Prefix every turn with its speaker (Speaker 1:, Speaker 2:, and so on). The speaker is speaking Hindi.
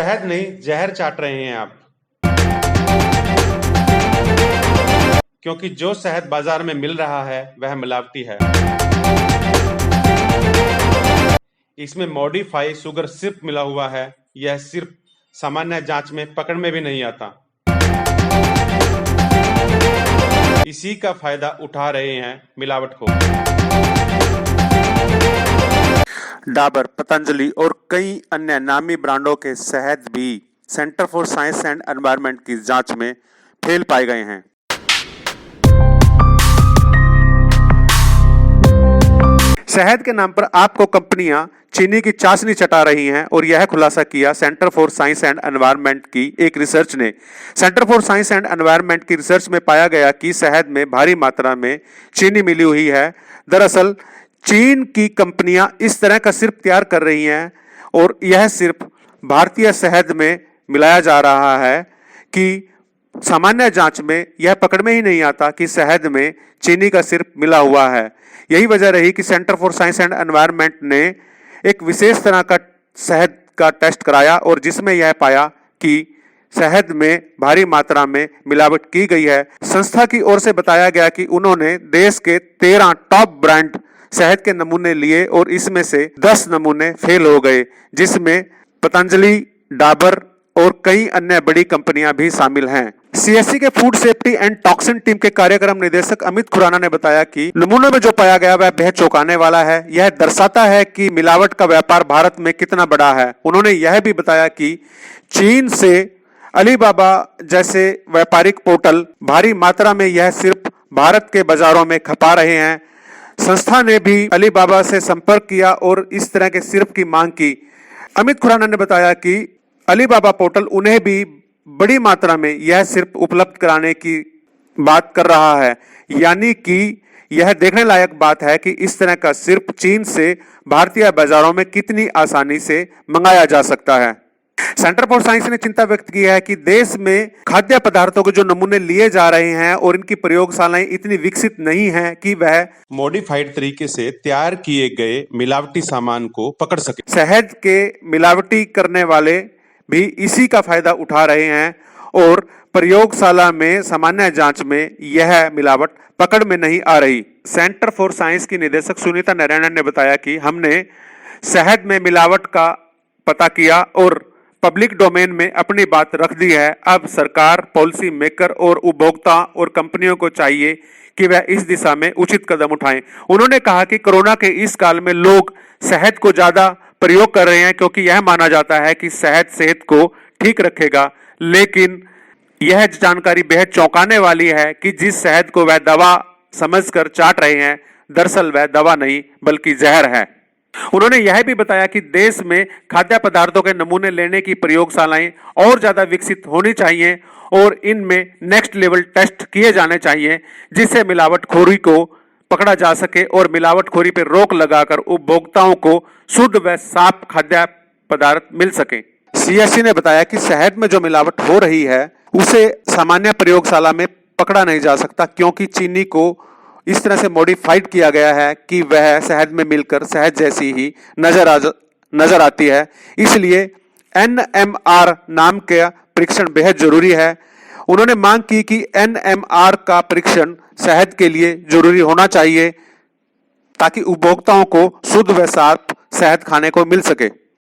Speaker 1: शहद नहीं जहर चाट रहे हैं आप, क्योंकि जो शहद बाजार में मिल रहा है वह मिलावटी है। इसमें मॉडिफाई शुगर सिर्फ मिला हुआ है। यह सिर्फ सामान्य जांच में पकड़ में भी नहीं आता। इसी का फायदा उठा रहे हैं मिलावटखोर।
Speaker 2: डाबर, पतंजलि और कई अन्य नामी ब्रांडों के शहद भी centre for science and environment की जांच में फेल पाए गए हैं। शहद के नाम पर आपको कंपनियां चीनी की चाशनी चटा रही हैं और यह खुलासा किया centre for science and environment की एक रिसर्च ने। Centre for science and environment की रिसर्च में पाया गया कि शहद में भारी मात्रा में चीनी मिली हुई है। दरअसल चीन की कंपनियां इस तरह का सिरप तैयार कर रही हैं और यह सिर्फ भारतीय शहद में मिलाया जा रहा है कि सामान्य जांच में यह पकड़ में ही नहीं आता कि शहद में चीनी का सिरप मिला हुआ है। यही वजह रही कि centre for science and environment ने एक विशेष तरह का शहद का टेस्ट कराया और जिसमें यह पाया कि शहद में भारी मात्रा में मिलावट की गई है। संस्था की ओर से बताया गया कि उन्होंने देश के 13 टॉप ब्रांड शहद के नमूने लिए और इसमें से 10 नमूने फेल हो गए, जिसमें पतंजलि, डाबर और कई अन्य बड़ी कंपनियां भी शामिल हैं। सीएससी के food safety and toxin team के कार्यक्रम निदेशक अमित खुराना ने बताया कि नमूनों में जो पाया गया वह बेहद चौंकाने वाला है। यह दर्शाता है कि मिलावट का व्यापार भारत में कितना बड़ा है। उन्होंने यह भी बताया कि चीन से अलीबाबा जैसे व्यापारिक पोर्टल भारी मात्रा में यह सिर्फ भारत के बाजारों में खपा रहे हैं। संस्था ने भी अलीबाबा से संपर्क किया और इस तरह के सिर्फ की मांग की। अमित खुराना ने बताया कि अलीबाबा पोर्टल उन्हें भी बड़ी मात्रा में यह सिर्फ उपलब्ध कराने की बात कर रहा है, यानी कि यह देखने लायक बात है कि इस तरह का सिर्फ चीन से भारतीय बाजारों में कितनी आसानी से मंगाया जा सकता है। सेंटर फॉर साइंस ने चिंता व्यक्त की है कि देश में खाद्य पदार्थों के जो नमूने लिए जा रहे हैं और इनकी प्रयोगशालाएं इतनी विकसित नहीं हैं कि वह
Speaker 1: मॉडिफाइड तरीके से तैयार किए गए मिलावटी सामान को पकड़ सके।
Speaker 2: शहद के मिलावटी करने वाले भी इसी का फायदा उठा रहे हैं और प्रयोगशाला में सामान्य जांच में यह मिलावट पकड़ में नहीं आ रही। सेंटर फॉर साइंस की निदेशक सुनीता नारायणन ने बताया कि हमने शहद में मिलावट का पता किया और पब्लिक डोमेन में अपनी बात रख दी है। अब सरकार, पॉलिसी मेकर और उपभोक्ता और कंपनियों को चाहिए कि वह इस दिशा में उचित कदम उठाएं। उन्होंने कहा कि कोरोना के इस काल में लोग शहद को ज्यादा प्रयोग कर रहे हैं क्योंकि यह माना जाता है कि शहद सेहत को ठीक रखेगा, लेकिन यह जानकारी बेहद चौंकाने वाली है कि जिस शहद को वह दवा समझकर चाट रहे हैं, दरअसल वह दवा नहीं बल्कि जहर है। उन्होंने यह भी बताया कि देश में खाद्य पदार्थों के नमूने लेने की प्रयोगशालाएं और ज्यादा विकसित होनी चाहिए और इनमें नेक्स्ट लेवल टेस्ट किए जाने चाहिए, जिससे मिलावटखोरी को पकड़ा जा सके और मिलावटखोरी पर रोक लगाकर उपभोक्ताओं को शुद्ध व साफ खाद्य पदार्थ मिल सके। सीएससी ने बताया कि शहद में जो मिलावट हो रही है उसे सामान्य प्रयोगशाला में पकड़ा नहीं जा सकता, क्योंकि चीनी को इस तरह से मॉडिफाइड किया गया है कि वह शहद में मिलकर शहद जैसी ही नजर आती है। इसलिए NMR नाम का परीक्षण बेहद जरूरी है। उन्होंने मांग की कि NMR का परीक्षण शहद के लिए जरूरी होना चाहिए ताकि उपभोक्ताओं को शुद्ध व साफ शहद खाने को मिल सके।